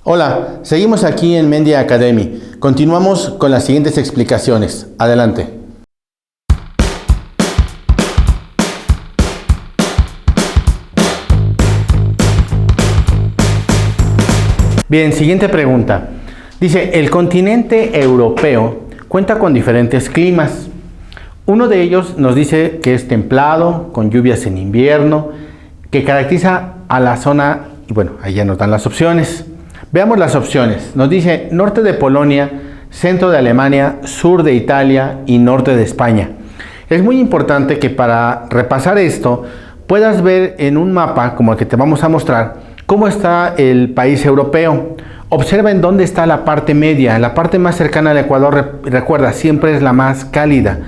Hola, seguimos aquí en Mendia Academy. Continuamos con las siguientes explicaciones. Adelante. Bien, siguiente pregunta. Dice, el continente europeo cuenta con diferentes climas. Uno de ellos nos dice que es templado, con lluvias en invierno, que caracteriza a la zona, y bueno, ahí ya nos dan las opciones. Veamos las opciones. Nos dice norte de Polonia, centro de Alemania, sur de Italia y norte de España. Es muy importante que para repasar esto puedas ver en un mapa como el que te vamos a mostrar cómo está el país europeo. Observa en dónde está la parte media. La parte más cercana al Ecuador, recuerda, siempre es la más cálida.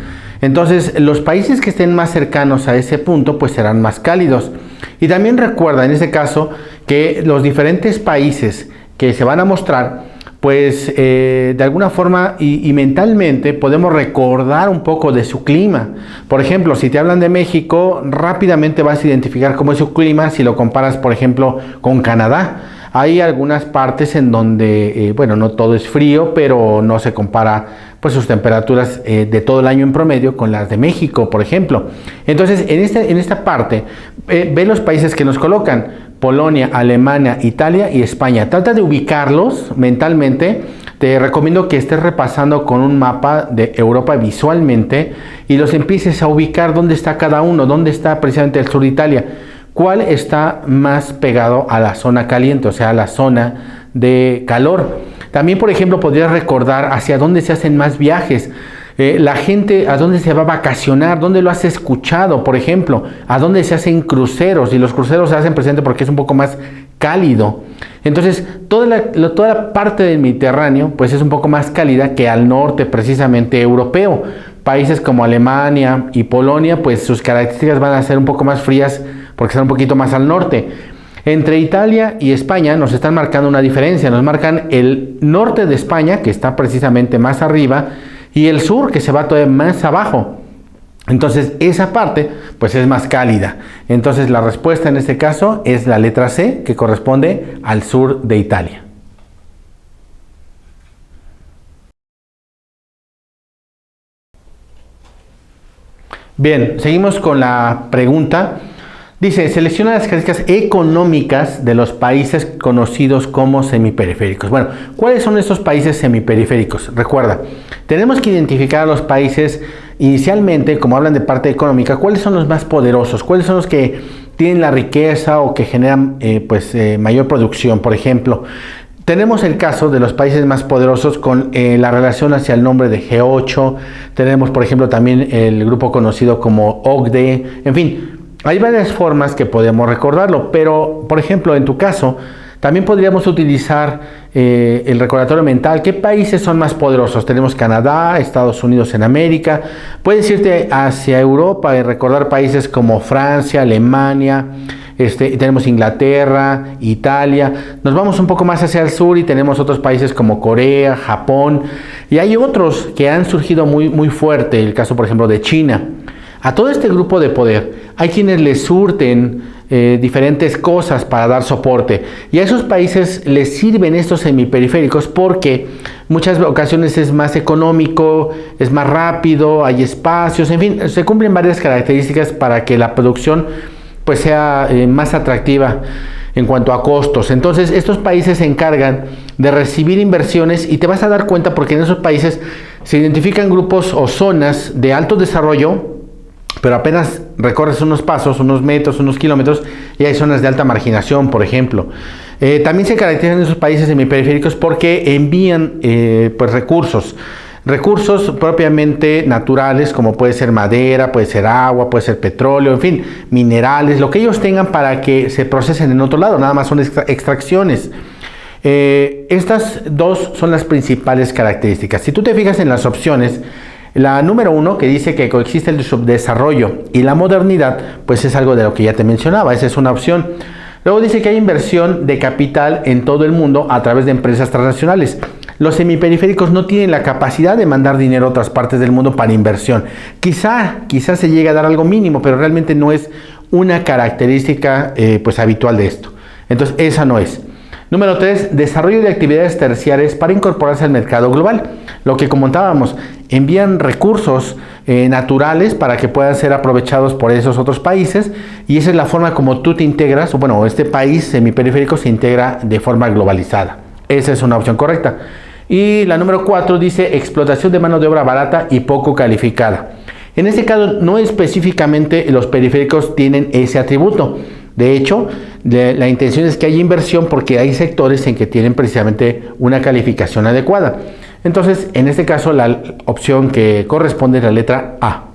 Entonces, los países que estén más cercanos a ese punto, pues serán más cálidos. Y también recuerda, en este caso, que los diferentes países que se van a mostrar, pues de alguna forma y mentalmente podemos recordar un poco de su clima. Por ejemplo, si te hablan de México, rápidamente vas a identificar cómo es su clima si lo comparas, por ejemplo, con Canadá. Hay algunas partes en donde, bueno, no todo es frío, pero no se compara pues sus temperaturas de todo el año en promedio con las de México, por ejemplo. Entonces, en esta parte, ve los países que nos colocan: Polonia, Alemania, Italia y España. Trata de ubicarlos mentalmente. Te recomiendo que estés repasando con un mapa de Europa visualmente y los empieces a ubicar dónde está cada uno, dónde está precisamente el sur de Italia. ¿Cuál está más pegado a la zona caliente, o sea, a la zona de calor? También, por ejemplo, podrías recordar hacia dónde se hacen más viajes. La gente, ¿a dónde se va a vacacionar? ¿Dónde lo has escuchado? Por ejemplo, ¿a dónde se hacen cruceros? Y los cruceros se hacen presente porque es un poco más cálido. Entonces, toda la parte del Mediterráneo, pues es un poco más cálida que al norte, precisamente europeo. Países como Alemania y Polonia, pues sus características van a ser un poco más frías porque están un poquito más al norte. Entre Italia y España nos están marcando una diferencia. Nos marcan el norte de España, que está precisamente más arriba, y el sur, que se va todavía más abajo. Entonces, esa parte, pues es más cálida. Entonces, la respuesta en este caso es la letra C, que corresponde al sur de Italia. Bien, seguimos con la pregunta. Dice, selecciona las características económicas de los países conocidos como semiperiféricos. Bueno, ¿cuáles son estos países semiperiféricos? Recuerda, tenemos que identificar a los países inicialmente, como hablan de parte económica, cuáles son los más poderosos, cuáles son los que tienen la riqueza o que generan mayor producción. Por ejemplo, tenemos el caso de los países más poderosos con la relación hacia el nombre de G8. Tenemos, por ejemplo, también el grupo conocido como OCDE. En fin, hay varias formas que podemos recordarlo, pero, por ejemplo, en tu caso, también podríamos utilizar el recordatorio mental. ¿Qué países son más poderosos? Tenemos Canadá, Estados Unidos en América. Puedes irte hacia Europa y recordar países como Francia, Alemania. Tenemos Inglaterra, Italia. Nos vamos un poco más hacia el sur y tenemos otros países como Corea, Japón. Y hay otros que han surgido muy, muy fuerte. El caso, por ejemplo, de China. A todo este grupo de poder hay quienes les surten diferentes cosas para dar soporte, y a esos países les sirven estos semiperiféricos porque muchas ocasiones es más económico, es más rápido, hay espacios, en fin, se cumplen varias características para que la producción pues sea más atractiva en cuanto a costos. Entonces, estos países se encargan de recibir inversiones y te vas a dar cuenta porque en esos países se identifican grupos o zonas de alto desarrollo, pero apenas recorres unos pasos, unos metros, unos kilómetros, y hay zonas de alta marginación, por ejemplo. También se caracterizan esos países semiperiféricos porque envían pues recursos propiamente naturales, como puede ser madera, puede ser agua, puede ser petróleo, en fin, minerales, lo que ellos tengan para que se procesen en otro lado, nada más son extracciones. Estas dos son las principales características. Si tú te fijas en las opciones, la número 1, que dice que coexiste el subdesarrollo y la modernidad, pues es algo de lo que ya te mencionaba, esa es una opción. Luego dice que hay inversión de capital en todo el mundo a través de empresas transnacionales. Los semiperiféricos no tienen la capacidad de mandar dinero a otras partes del mundo para inversión. Quizá se llegue a dar algo mínimo, pero realmente no es una característica pues habitual de esto. Entonces, esa no es. Número 3, desarrollo de actividades terciarias para incorporarse al mercado global. Lo que comentábamos, envían recursos naturales para que puedan ser aprovechados por esos otros países, y esa es la forma como tú te integras, o bueno, este país semiperiférico se integra de forma globalizada. Esa es una opción correcta. Y la número 4 dice explotación de mano de obra barata y poco calificada. En este caso, no específicamente los periféricos tienen ese atributo. De hecho, la intención es que haya inversión porque hay sectores en que tienen precisamente una calificación adecuada. Entonces, en este caso, la opción que corresponde es la letra A.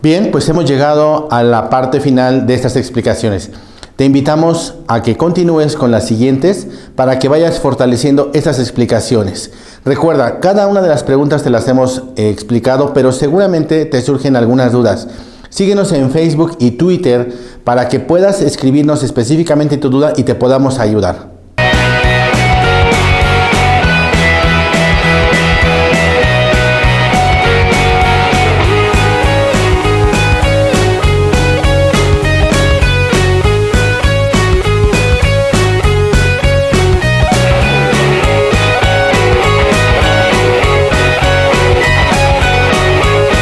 Bien, pues hemos llegado a la parte final de estas explicaciones. Te invitamos a que continúes con las siguientes para que vayas fortaleciendo estas explicaciones. Recuerda, cada una de las preguntas te las hemos explicado, pero seguramente te surgen algunas dudas. Síguenos en Facebook y Twitter para que puedas escribirnos específicamente tu duda y te podamos ayudar.